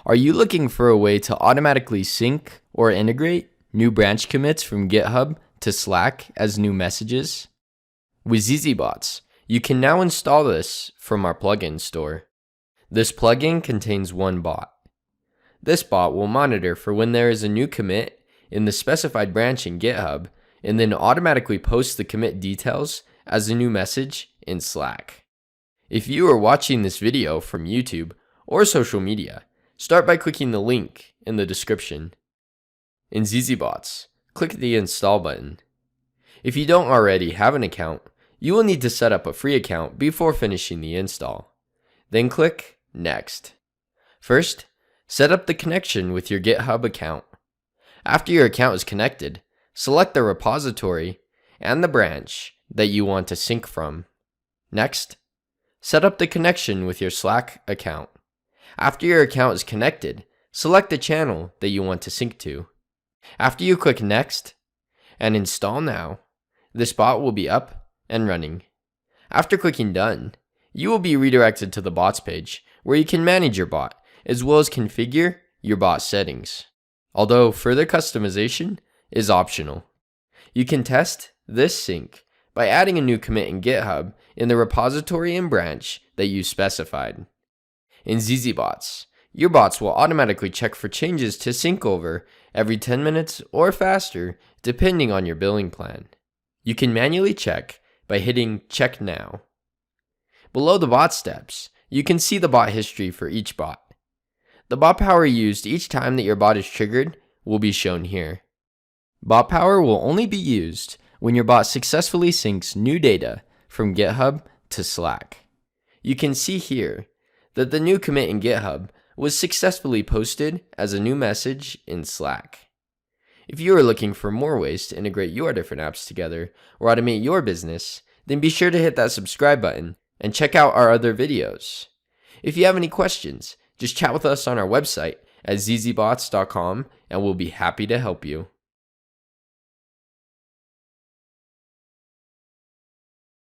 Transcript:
Are you looking for a way to automatically sync or integrate new branch commits from GitHub to Slack as new messages? With zzBots, you can now install this from our plugin store. This plugin contains one bot. This bot will monitor for when there is a new commit in the specified branch in GitHub and then automatically post the commit details as a new message in Slack. If you are watching this video from YouTube or social media, start by clicking the link in the description. In zzBots, click the Install button. If you don't already have an account, you will need to set up a free account before finishing the install. Then click Next. First, set up the connection with your GitHub account. After your account is connected, select the repository and the branch that you want to sync from. Next, set up the connection with your Slack account. After your account is connected, select the channel that you want to sync to. After you click Next and Install Now, this bot will be up and running. After clicking Done, you will be redirected to the bots page where you can manage your bot as well as configure your bot settings. Although further customization is optional. You can test this sync by adding a new commit in GitHub in the repository and branch that you specified. In zzBots, your bots will automatically check for changes to sync over every 10 minutes or faster depending on your billing plan. You can manually check by hitting Check Now. Below the bot steps, you can see the bot history for each bot. The bot power used each time that your bot is triggered will be shown here. Bot power will only be used when your bot successfully syncs new data from GitHub to Slack. You can see here that the new commit in GitHub was successfully posted as a new message in Slack. If you are looking for more ways to integrate your different apps together or automate your business, then be sure to hit that subscribe button and check out our other videos. If you have any questions, just chat with us on our website at zzbots.com and we'll be happy to help you.